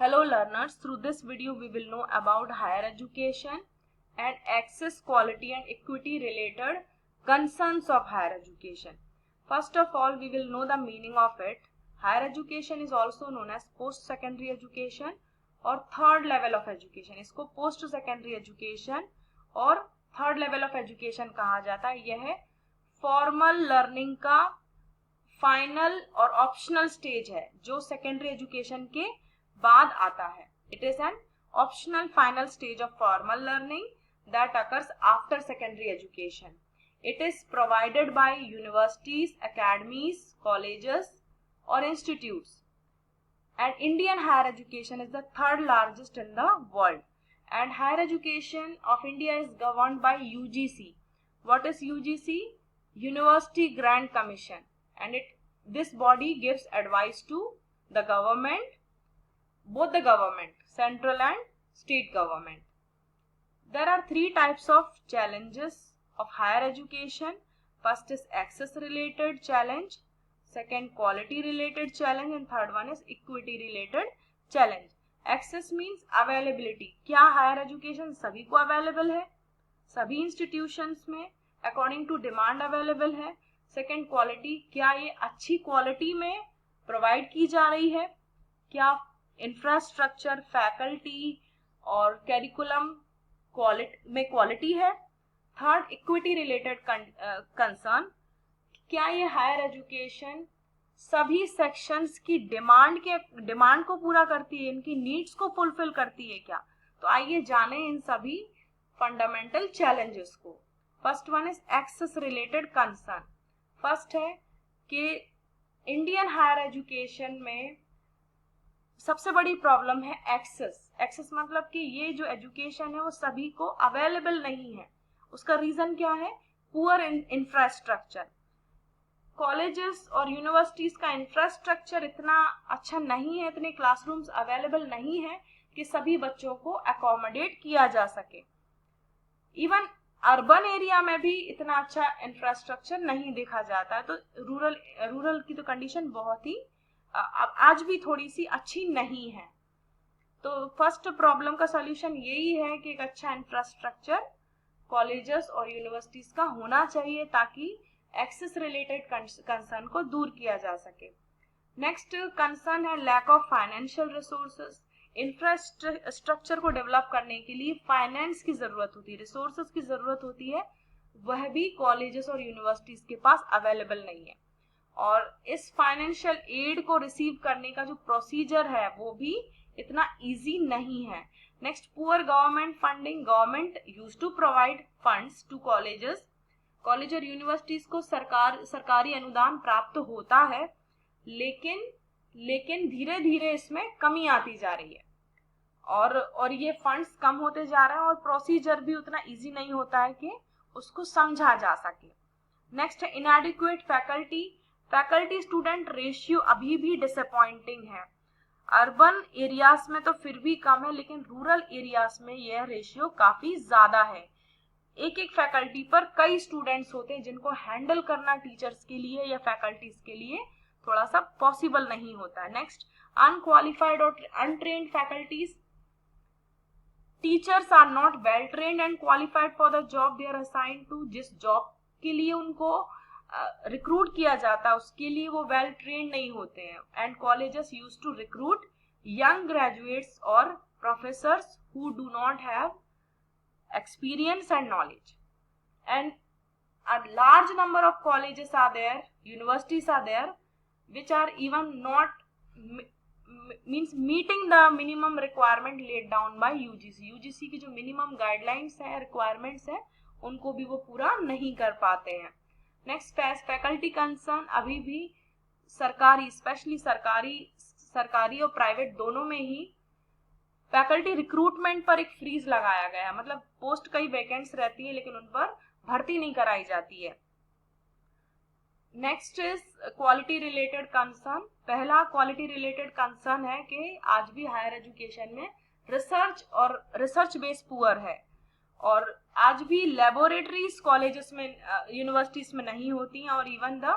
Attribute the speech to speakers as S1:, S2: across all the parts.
S1: Hello learners, through this video we will know about higher education and access, quality and equity related concerns of higher education. First of all, we will know the meaning of it. Higher education is also known as post secondary education और third level of education. इसको post secondary education और third level of education कहा जाता है. यह formal learning का final और optional stage है जो सेकेंडरी एजुकेशन के बाद आता है. It is an optional final stage of formal learning that occurs after secondary education. It is provided by universities, academies, colleges और institutes. And Indian higher education is the third largest in the world. And higher education of India is governed by UGC. What is UGC? University Grant Commission. And this body gives advice to the government, both the government, central and state government. There are three types of challenges of higher education. First is access related challenge, second quality related challenge, and third one is equity related challenge. Access means availability. क्या higher education सभी को available है, सभी institutions में according to demand available है. Second quality, क्या ये अच्छी क्वालिटी में प्रोवाइड की जा रही है, क्या इंफ्रास्ट्रक्चर, फैकल्टी और कैरिकुलम में क्वालिटी है. थर्ड, इक्विटी रिलेटेड कंसर्न, क्या ये हायर एजुकेशन सभी सेक्शंस की डिमांड को पूरा करती है, इनकी नीड्स को फुलफिल करती है क्या. तो आइए जाने इन सभी फंडामेंटल चैलेंजेस को. First one is access related concern. First है कि इंडियन हायर एजुकेशन में सबसे बड़ी प्रॉब्लम है एक्सेस. एक्सेस मतलब कि ये जो एजुकेशन है वो सभी को अवेलेबल नहीं है. उसका रीजन क्या है? Poor infrastructure. कॉलेजेस और यूनिवर्सिटीज का इंफ्रास्ट्रक्चर इतना अच्छा नहीं है, इतने क्लासरूम्स अवेलेबल नहीं है कि सभी बच्चों को अकोमोडेट किया जा सके. इवन अर्बन एरिया में भी इतना अच्छा इंफ्रास्ट्रक्चर नहीं देखा जाता है. तो रूरल की तो कंडीशन बहुत ही आज भी थोड़ी सी अच्छी नहीं है. तो फर्स्ट प्रॉब्लम का सॉल्यूशन यही है कि एक अच्छा इंफ्रास्ट्रक्चर कॉलेजेस और यूनिवर्सिटीज का होना चाहिए ताकि एक्सेस रिलेटेड कंसर्न को दूर किया जा सके. नेक्स्ट कंसर्न है lack of financial resources. Infrastructure को डेवलप करने के लिए फाइनेंस की जरूरत होती है, रिसोर्सेज की जरूरत होती है, वह भी कॉलेजेस और यूनिवर्सिटीज के पास अवेलेबल नहीं है. और इस फाइनेंशियल एड को रिसीव करने का जो प्रोसीजर है वो भी इतना इजी नहीं है. Next, poor government funding. Government used to provide funds to colleges. College और यूनिवर्सिटीज को सरकारी अनुदान प्राप्त होता है, लेकिन धीरे धीरे इसमें कमी आती जा रही है और ये फंड्स कम होते जा रहे हैं और प्रोसीजर भी उतना इजी नहीं होता है कि उसको समझा जा सके. नेक्स्ट है इनएडिक्वेट फैकल्टी. फैकल्टी स्टूडेंट रेशियो अभी भी डिसअपॉइंटिंग है. अर्बन एरियाज में तो फिर भी कम है, लेकिन रूरल एरियाज में यह रेशियो काफी ज्यादा है. एक फैकल्टी पर कई स्टूडेंट्स होते हैं जिनको हैंडल करना टीचर्स के लिए या फैकल्टीज के लिए थोड़ा सा पॉसिबल नहीं होता है. नेक्स्ट, अनक्वालिफाइड और untrained faculties. Teachers are not well trained and qualified for the job they are assigned to. जिस जॉब के लिए उनको रिक्रूट किया जाता है उसके लिए वो वेल ट्रेन्ड नहीं होते हैं. And colleges used to recruit young graduates और professors who do not have experience and knowledge. And a large number of colleges are there, universities are there which are even not meeting the minimum requirement laid down by UGC. UGC की जो minimum guidelines है, requirements है, उनको भी वो पूरा नहीं कर पाते हैं. Next, faculty concern. अभी भी सरकारी, स्पेशली सरकारी और प्राइवेट दोनों में ही फैकल्टी रिक्रूटमेंट पर एक फ्रीज लगाया गया है. मतलब पोस्ट कई वैकेंट्स रहती है लेकिन उन पर भर्ती नहीं कराई जाती है. Next is quality related concern. पहला क्वालिटी रिलेटेड कंसर्न है कि आज भी हायर एजुकेशन में रिसर्च बेस पुअर है और आज भी लेबोरेटरीज कॉलेजेस में, यूनिवर्सिटीज में नहीं होती हैं. और इवन द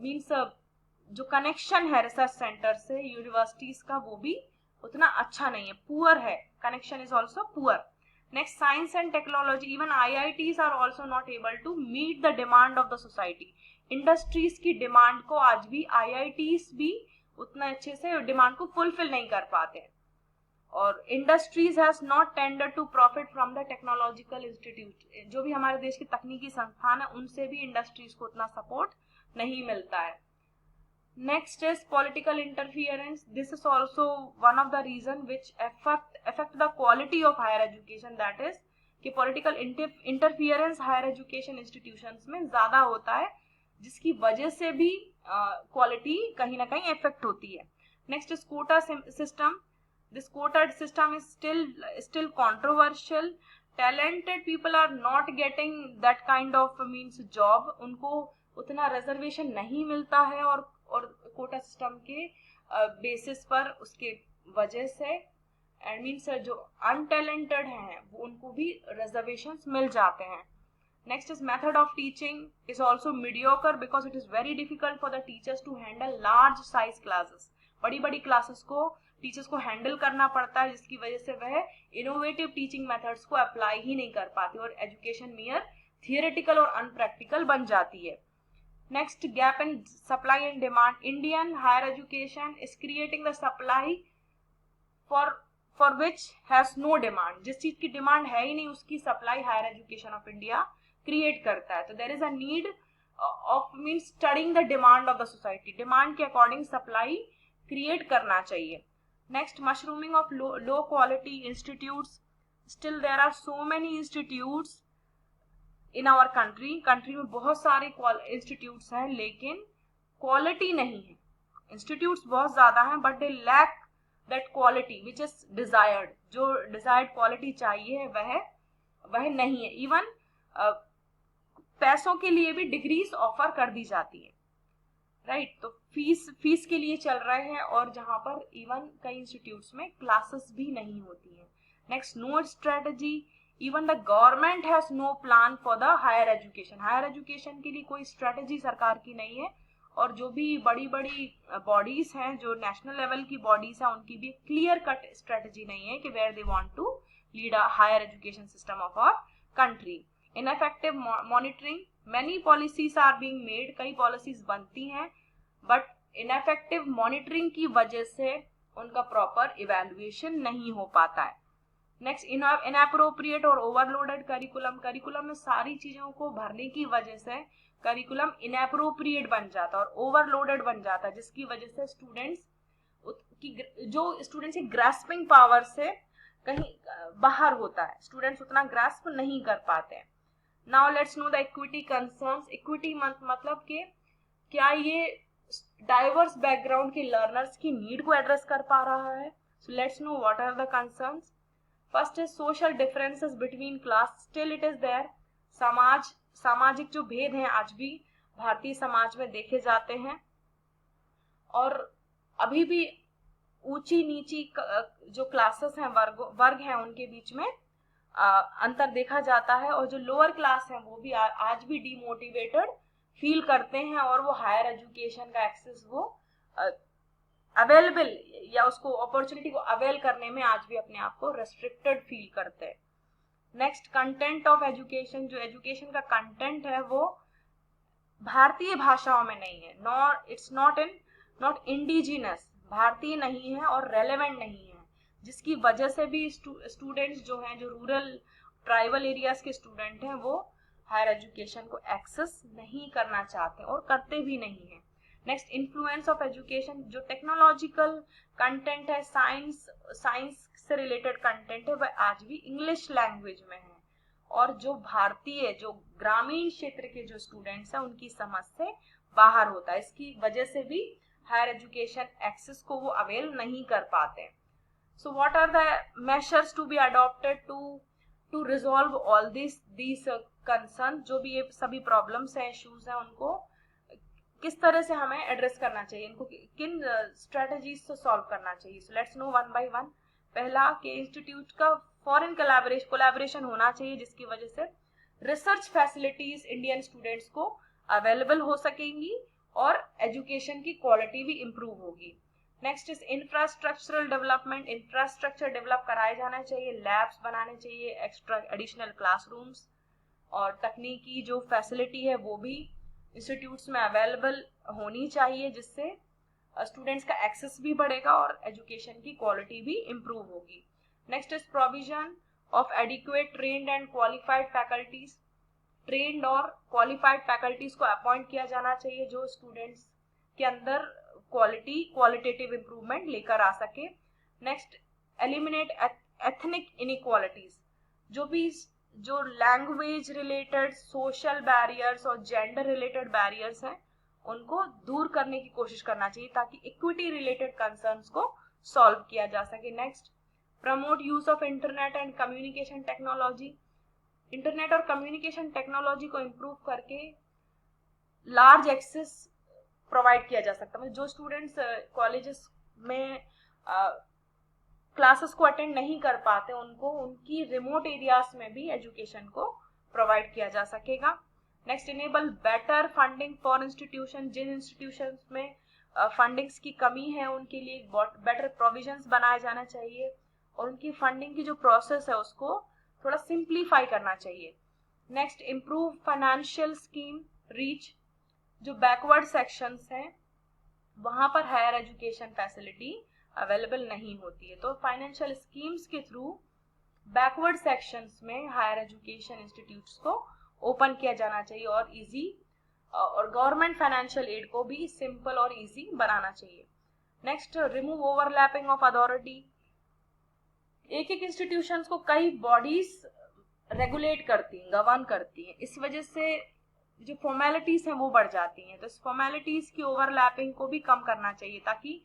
S1: मीन्स जो कनेक्शन है रिसर्च सेंटर से यूनिवर्सिटीज का वो भी उतना अच्छा नहीं है, पुअर है, connection is also poor. Next, science and technology, even IITs are also not able to meet the demand of the society. Industries की डिमांड को आज भी IITs भी उतना अच्छे से डिमांड को फुलफिल नहीं कर पाते हैं. और industries has not tender to profit from the technological institute. जो भी हमारे देश के तकनीकी संस्थान है उनसे भी इंडस्ट्रीज को उतना सपोर्ट नहीं मिलता है. Next is political interference. This is also one of the reason which affect the quality of higher education. That is कि political interference higher education institutions में ज्यादा होता है, जिसकी वजह से भी क्वालिटी कहीं ना कहीं इफेक्ट होती है. Next is quota system. This quota system is still controversial. Talented people are not getting that kind of means job. उनको उतना रिजर्वेशन नहीं मिलता है और कोटा सिस्टम के बेसिस पर उसके वजह से एंड मीन्स जो अनटैलेंटेड हैं वो उनको भी रिजर्वेशंस मिल जाते हैं. Next is method of teaching is also mediocre because it is very difficult for the teachers to handle large size classes. बड़ी बड़ी क्लासेस को टीचर्स को हैंडल करना पड़ता है, जिसकी वजह से वह इनोवेटिव टीचिंग मेथड्स को अप्लाई ही नहीं कर पाती और एजुकेशन मियर थियोरेटिकल और अनप्रैक्टिकल बन जाती है. Next, gap in supply and demand. Indian higher education is creating the supply for which has no demand. जिस चीज की डिमांड है ही नहीं उसकी supply higher education of India create करता है. तो there is a need of means studying the demand of the society. Demand के अकॉर्डिंग सप्लाई क्रिएट करना चाहिए. Next, mushrooming of low quality institutes. Still there are so many institutes in our country. country में बहुत सारे institutes हैं लेकिन quality नहीं है. institutes बहुत ज़्यादा हैं but they lack that quality which is desired. जो desired quality चाहिए वह नहीं है. even पैसों के लिए भी डिग्रीज ऑफर कर दी जाती है, राइट. तो फीस के लिए चल रहे हैं और जहां पर इवन कई इंस्टीट्यूट्स में क्लासेस भी नहीं होती हैं. Next, no strategy. Even the government has no plan for the higher education. Higher education के लिए कोई स्ट्रेटजी सरकार की नहीं है और जो भी बड़ी बड़ी बॉडीज हैं, जो नेशनल लेवल की बॉडीज हैं, उनकी भी क्लियर कट स्ट्रेटजी नहीं है कि where they want to lead a higher education system of our country. Ineffective monitoring. Many policies are being made. कई पॉलिसीज बनती हैं बट इनएफेक्टिव मॉनिटरिंग की वजह से उनका प्रॉपर इवैल्यूएशन नहीं हो पाता है. नेक्स्ट, इनएप्रोप्रिएट और ओवरलोडेड करिकुलम. करिकुलम में सारी चीजों को भरने की वजह से करिकुलम इनएप्रोप्रिएट बन जाता है और ओवरलोडेड बन जाता है, जिसकी वजह से स्टूडेंट्स की ग्रास्पिंग पावर से कहीं बाहर होता है. स्टूडेंट्स उतना ग्रास्प नहीं कर पाते हैं. Now let's know the equity concerns. Equity मतलब कि क्या ये डाइवर्स बैकग्राउंड के लर्नर्स की नीड को एड्रेस कर पा रहा है. So let's know what are the concerns. First is social differences between class. Still it is there. सामाजिक जो भेद हैं आज भी भारतीय समाज में देखे जाते हैं और अभी भी ऊंची नीची जो क्लासेस हैं, वर्ग हैं, उनके बीच में अंतर देखा जाता है और जो लोअर क्लास हैं वो भी आज भी डिमोटिवेटेड फील करते हैं और वो हायर एजुकेशन का एक्सेस वो अवेलेबल या उसको अपॉर्चुनिटी को अवेल करने में आज भी अपने आप को रेस्ट्रिक्टेड फील करते हैं. Next, content of education. जो एजुकेशन का कंटेंट है वो भारतीय भाषाओं में नहीं है. It's not indigenous. भारतीय नहीं है और रेलेवेंट नहीं है, जिसकी वजह से भी स्टूडेंट्स जो हैं, जो रूरल ट्राइबल एरियाज के स्टूडेंट हैं, वो हायर एजुकेशन को एक्सेस नहीं करना चाहते और करते भी नहीं है. Next, influence of education. जो टेक्नोलॉजिकल कंटेंट है, साइंस से रिलेटेड कंटेंट है, वह आज भी इंग्लिश लैंग्वेज में है और जो भारतीय, जो ग्रामीण क्षेत्र के जो स्टूडेंट्स हैं, उनकी समझ से बाहर होता है. इसकी वजह से भी हायर एजुकेशन एक्सेस को वो अवेल नहीं कर पाते. So what are the measures to be adopted to resolve all this concern. जो भी ये सभी प्रॉब्लम्स हैं, इश्यूज हैं, उनको किस तरह से हमें एड्रेस करना चाहिए, इनको किन स्ट्रेटजीज से सॉल्व करना चाहिए. सो let's no one by one. पहला कि इंस्टीट्यूट का फॉरेन कोलैबोरेशन होना चाहिए, जिसकी वजह से रिसर्च फैसिलिटीज इंडियन स्टूडेंट्स को अवेलेबल हो सकेंगी और एजुकेशन की क्वालिटी भी इम्प्रूव होगी. Next is infrastructural development, infrastructure develop कराए जाना चाहिए, लैब्स बनाने चाहिए, एक्स्ट्रा एडिशनल क्लासरूम्स और तकनीकी जो फैसिलिटी है वो भी इंस्टीट्यूट्स में अवेलेबल होनी चाहिए, जिससे स्टूडेंट्स का एक्सेस भी बढ़ेगा और एजुकेशन की क्वालिटी भी इम्प्रूव होगी। Next is provision of adequate trained and qualified faculties, trained और क्वालिफाइड फैकल्टीज को अपॉइंट किया जाना चाहिए जो स्टूडेंट्स के अंदर क्वालिटेटिव इंप्रूवमेंट लेकर आ सके। नेक्स्ट, एलिमिनेट एथनिक इनइक्वालिटीज, जो लैंग्वेज रिलेटेड सोशल बैरियर्स और जेंडर रिलेटेड बैरियर्स हैं उनको दूर करने की कोशिश करना चाहिए ताकि इक्विटी रिलेटेड कंसर्न्स को सॉल्व किया जा सके। Next, promote use of internet and communication technology, internet और कम्युनिकेशन टेक्नोलॉजी को इम्प्रूव करके लार्ज एक्सेस प्रोवाइड किया जा सकता है। जो स्टूडेंट्स कॉलेजेस में क्लासेस को अटेंड नहीं कर पाते उनको उनकी रिमोट एरियाज में भी एजुकेशन को प्रोवाइड किया जा सकेगा। Next, enable better funding for institution, जिन इंस्टीट्यूशंस में फंडिंग्स की कमी है उनके लिए बेटर प्रोविजंस बनाया जाना चाहिए और उनकी फंडिंग की जो प्रोसेस है उसको थोड़ा सिंप्लीफाई करना चाहिए। Next, improve financial scheme reach, जो बैकवर्ड सेक्शंस हैं वहां पर हायर एजुकेशन फैसिलिटी अवेलेबल नहीं होती है, तो फाइनेंशियल स्कीम्स के थ्रू बैकवर्ड सेक्शंस में हायर एजुकेशन इंस्टीट्यूट्स को ओपन किया जाना चाहिए और इजी और गवर्नमेंट फाइनेंशियल एड को भी सिंपल और इजी बनाना चाहिए। Next, remove overlapping of authority, एक एक इंस्टीट्यूशंस को कई बॉडीज रेगुलेट करती हैं, गवर्न करती हैं, इस वजह से जो फॉर्मेलिटीज हैं वो बढ़ जाती हैं, तो इस फॉर्मेलिटीज की ओवरलैपिंग को भी कम करना चाहिए ताकि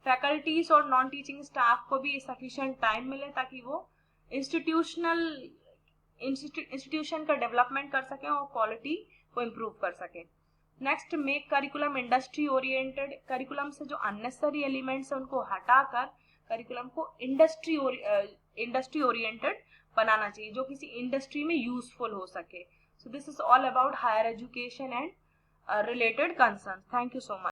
S1: फैकल्टीज और नॉन टीचिंग स्टाफ को भी सफिशिएंट टाइम मिले ताकि वो इंस्टीट्यूशन का डेवलपमेंट कर सकें और क्वालिटी को इम्प्रूव कर सकें। Next, make curriculum industry oriented, curriculum से जो अननेसेसरी एलिमेंट्स हैं उनको हटाकर करिकुलम को इंडस्ट्री ओरिएंटेड बनाना चाहिए जो किसी इंडस्ट्री में यूजफुल हो सके। So this is all about higher education and related concerns. Thank you so much.